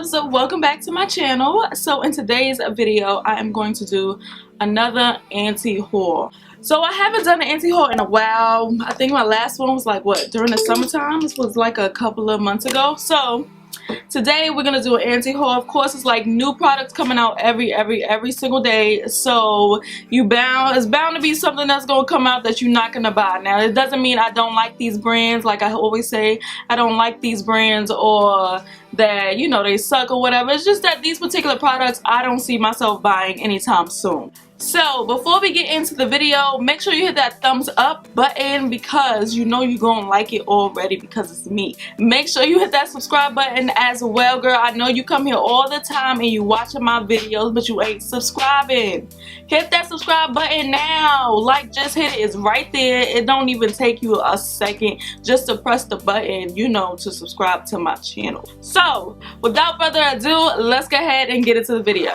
loves, welcome back to my channel. So in today's video I am going to do another anti haul. So I haven't done an anti haul in a while. I think my last one was like what, during the summertime. This was like a couple of months ago. So today we're gonna do an anti haul. Of course, it's like new products coming out every single day, so it's bound to be something that's gonna come out that you're not gonna buy. Now it doesn't mean I don't like these brands. Like I always say, I don't like these brands or that, you know, they suck or whatever. It's just that these particular products I don't see myself buying anytime soon. So before we get into the video, make sure you hit that thumbs up button because you know you're gonna like it already because it's me. Make sure you hit that subscribe button as well, girl. I know you come here all the time and you watching my videos but you ain't subscribing. Hit that subscribe button now. Like, just hit it. It's right there. It don't even take you a second just to press the button, you know, to subscribe to my channel. So without further ado, let's go ahead and get into the video.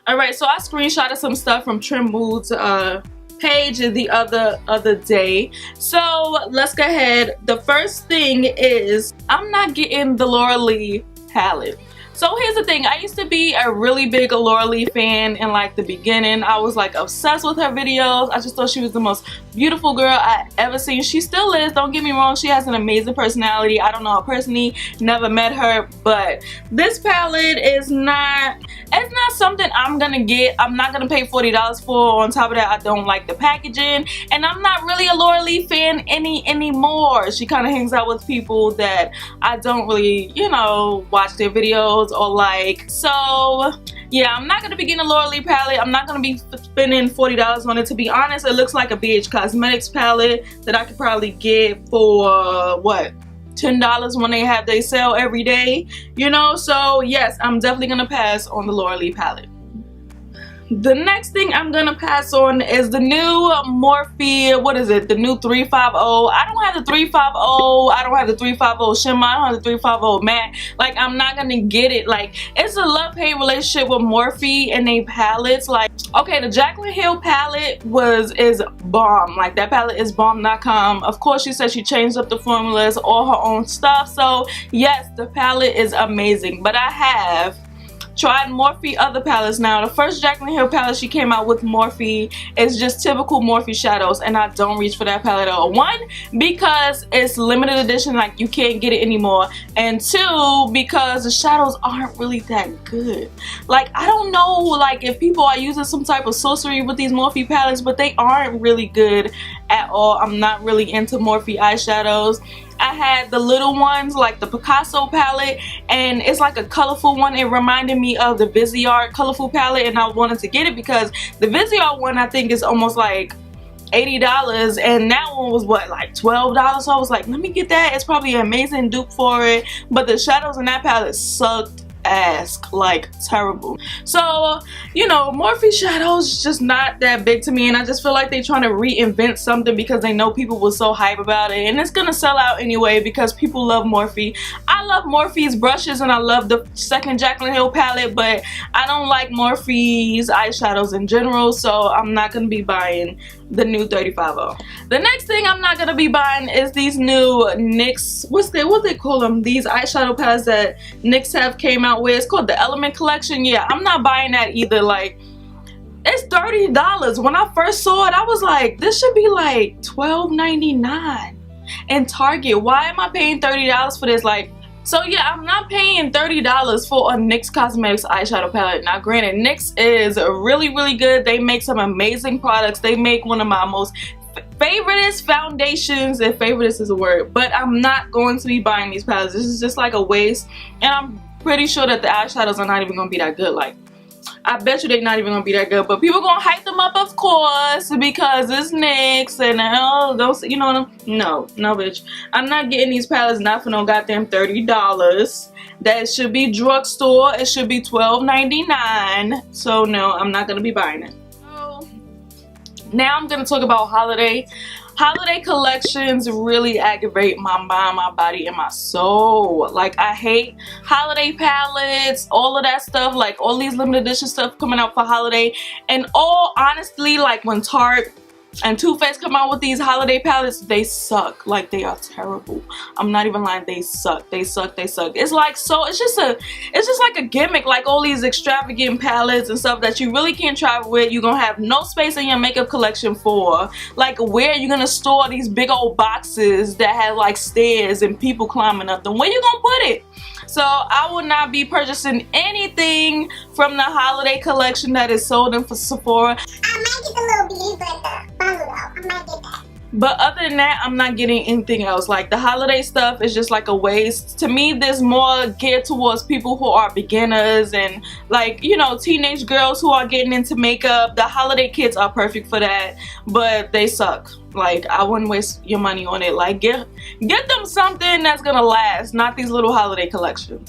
Alright, so I screenshotted some stuff from Trim Mood's page the other day. So let's go ahead. The first thing is I'm not getting the Laura Lee palette. So here's the thing, I used to be a really big Laura Lee fan in like the beginning. I was like obsessed with her videos. I just thought she was the most beautiful girl I ever seen. She still is, don't get me wrong, she has an amazing personality. I don't know her personally, never met her, but this palette is not something I'm gonna get. I'm not gonna pay $40 for. On top of that, I don't like the packaging, and I'm not really a Laura Lee fan anymore. She kind of hangs out with people that I don't really, you know, watch their videos or like. So yeah, I'm not gonna be getting a Laura Lee palette. I'm not gonna be spending $40 on it. To be honest, it looks like a BH Cosmetics palette that I could probably get for what, $10 when they have their sale every day, you know. So yes, I'm definitely gonna pass on the Laura Lee palette. The next thing I'm gonna pass on is the new Morphe, what is it, the new 350. I don't have the 350, I don't have the 350 shimmer, I don't have the 350 matte. Like, I'm not gonna get it. Like, it's a love-hate relationship with Morphe and they palettes. Like, okay, the Jaclyn Hill palette is bomb. Like, that palette is bomb.com. Of course, she said she changed up the formulas, all her own stuff. So yes, the palette is amazing, but I have tried Morphe other palettes. Now the first Jaclyn Hill palette she came out with, Morphe, is just typical Morphe shadows, and I don't reach for that palette at all. One, because it's limited edition, like you can't get it anymore, and two, because the shadows aren't really that good. Like, I don't know, like, if people are using some type of sorcery with these Morphe palettes, but they aren't really good at all. I'm not really into Morphe eyeshadows. I had the little ones like the Picasso palette, and it's like a colorful one. It reminded me of the Viseart colorful palette, and I wanted to get it because the Viseart one I think is almost like $80, and that one was what, like $12. So I was like, let me get that. It's probably an amazing dupe for it, but the shadows in that palette sucked ass, like terrible. So, you know, Morphe shadows just not that big to me, and I just feel like they're trying to reinvent something because they know people were so hype about it, and it's gonna sell out anyway because people love Morphe. I love Morphe's brushes and I love the second Jaclyn Hill palette, but I don't like Morphe's eyeshadows in general, so I'm not gonna be buying the new 350. The next thing I'm not gonna be buying is these new NYX, what they call them, these eyeshadow palettes that NYX have came out with. It's called the Element Collection. Yeah, I'm not buying that either. Like, it's $30. When I first saw it, I was like, this should be like $12.99 in Target. Why am I paying $30 for this? Like, so yeah, I'm not paying $30 for a NYX Cosmetics eyeshadow palette. Now granted, NYX is really good. They make some amazing products. They make one of my most favoriteest foundations, if favoriteest is a word, but I'm not going to be buying these palettes. This is just like a waste, and I'm pretty sure that the eyeshadows are not even gonna be that good. Like, I bet you they're not even gonna be that good, but people gonna hype them up, of course, because it's NYX and those, you know what I'm, no bitch, I'm not getting these palettes not for no goddamn $30. That should be drugstore. It should be $12.99. So no, I'm not gonna be buying it. So now I'm gonna talk about holiday. Holiday collections really aggravate my mind, my body, and my soul. Like, I hate holiday palettes, all of that stuff, like all these limited edition stuff coming out for holiday. And all honestly, like when Tarte and Too Faced come out with these holiday palettes, they suck. Like, they are terrible. I'm not even lying, they suck. They suck, they suck. It's like, so it's just like a gimmick, like all these extravagant palettes and stuff that you really can't travel with. You're gonna have no space in your makeup collection for. Like, where are you gonna store these big old boxes that have like stairs and people climbing up them? Where you gonna put it? So I will not be purchasing anything from the holiday collection that is sold in for Sephora. I might get the little beauty blender bundle though. I might get that. But other than that, I'm not getting anything else. Like, the holiday stuff is just like a waste. To me, there's more geared towards people who are beginners and, like, you know, teenage girls who are getting into makeup. The holiday kits are perfect for that, but they suck. Like, I wouldn't waste your money on it. Like, get them something that's gonna last, not these little holiday collections.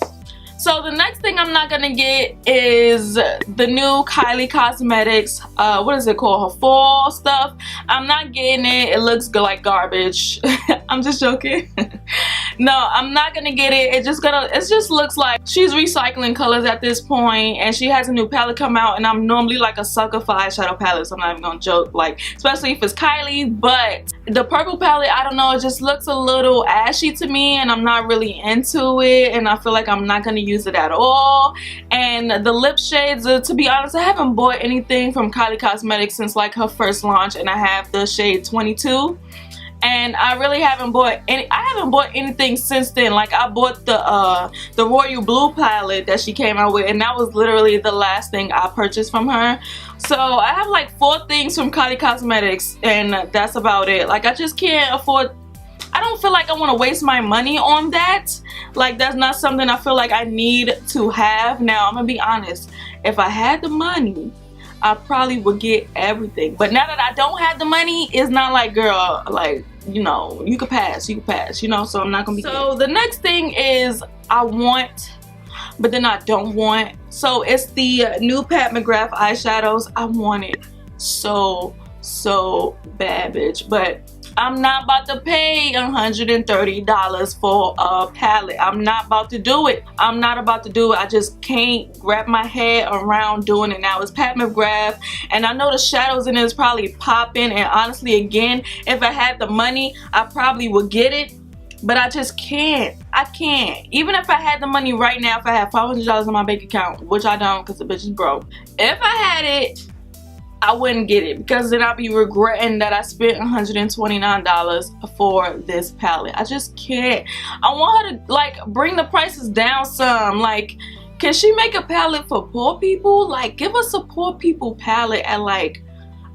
So the next thing I'm not gonna get is the new Kylie Cosmetics, what is it called, her fall stuff. I'm not getting it. It looks like garbage. I'm just joking. No, I'm not gonna get it. It just looks like she's recycling colors at this point, and she has a new palette come out, and I'm normally like a sucker for eyeshadow palettes. I'm not even gonna joke, like, especially if it's Kylie. But the purple palette, I don't know, it just looks a little ashy to me, and I'm not really into it, and I feel like I'm not gonna use it at all. And the lip shades, to be honest, I haven't bought anything from Kylie Cosmetics since like her first launch, and I have the shade 22. And I really haven't bought anything since then. Like, I bought the Royal Blue palette that she came out with, and that was literally the last thing I purchased from her. So I have like 4 things from Kylie Cosmetics, and that's about it. Like, I just can't afford, I don't feel like I want to waste my money on that. Like, that's not something I feel like I need to have. Now, I'm gonna be honest, if I had the money, I probably would get everything. But now that I don't have the money, it's not like, girl, like, you know, you could pass, you know, so I'm not gonna be. So the next thing is I want, but then I don't want. So it's the new Pat McGrath eyeshadows. I want it so bad, bitch, but I'm not about to pay $130 for a palette. I'm not about to do it. I'm not about to do it. I just can't wrap my head around doing it now. It's Pat McGrath, and I know the shadows in it is probably popping, and honestly, again, if I had the money, I probably would get it, but I just can't. I can't. Even if I had the money right now, if I had $500 in my bank account, which I don't because the bitch is broke, if I had it, I wouldn't get it, because then I'd be regretting that I spent $129 for this palette. I just can't. I want her to, like, bring the prices down some. Like, can she make a palette for poor people? Like, give us a poor people palette at, like,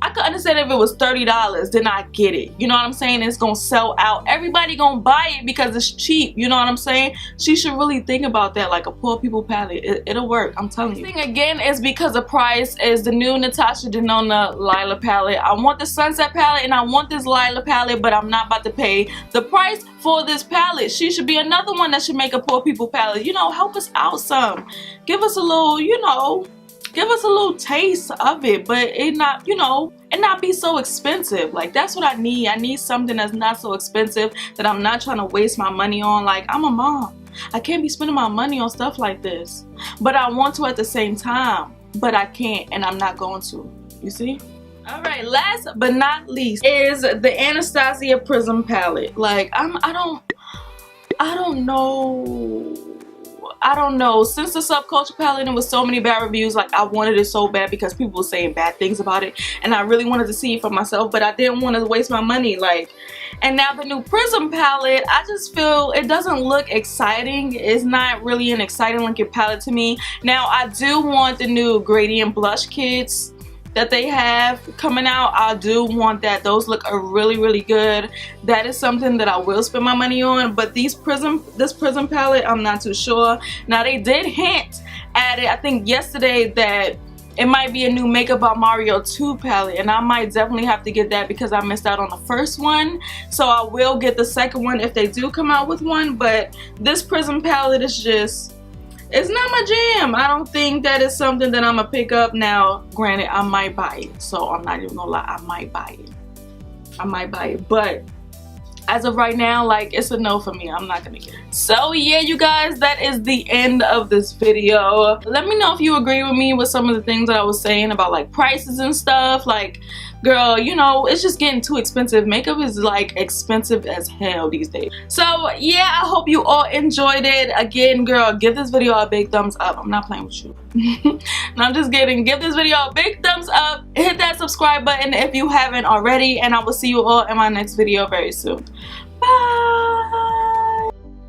I could understand if it was $30, then I get it. You know what I'm saying? It's gonna sell out. Everybody gonna buy it because it's cheap. You know what I'm saying? She should really think about that, like a poor people palette. It'll work, I'm telling you. The thing again is because the price is the new Natasha Denona Lila palette. I want the Sunset palette and I want this Lila palette, but I'm not about to pay the price for this palette. She should be another one that should make a poor people palette. You know, help us out some. Give us a little, you know, give us a little taste of it, but it not, you know, and not be so expensive. Like, that's what I need. I need something that's not so expensive, that I'm not trying to waste my money on. Like, I'm a mom. I can't be spending my money on stuff like this. But I want to at the same time. But I can't, and I'm not going to. You see? Alright, last but not least is the Anastacio Prism palette. Like, I don't know. Since the Subculture palette and with so many bad reviews, like, I wanted it so bad because people were saying bad things about it, and I really wanted to see it for myself, but I didn't want to waste my money. Like, and now the new Prism palette, I just feel it doesn't look exciting. It's not really an exciting looking palette to me. Now, I do want the new gradient blush kits that they have coming out. I do want that. Those look really good. That is something that I will spend my money on. But this Prism palette, I'm not too sure. Now, they did hint at it, I think yesterday, that it might be a new Makeup by Mario 2 palette, and I might definitely have to get that because I missed out on the first one. So I will get the second one if they do come out with one. But this Prism palette is just, it's not my jam. I don't think that is something that I'm gonna pick up. Now, granted, I might buy it, so I'm not even gonna lie, I might buy it. I might buy it, but as of right now, like, it's a no for me. I'm not gonna get it. So yeah, you guys, that is the end of this video. Let me know if you agree with me with some of the things that I was saying about like prices and stuff. Like, girl, you know, it's just getting too expensive. Makeup is like expensive as hell these days. So yeah, I hope you all enjoyed it. Again, girl, give this video a big thumbs up. I'm not playing with you. No, I'm just kidding. Give this video a big thumbs up. Hit that subscribe button if you haven't already, and I will see you all in my next video very soon.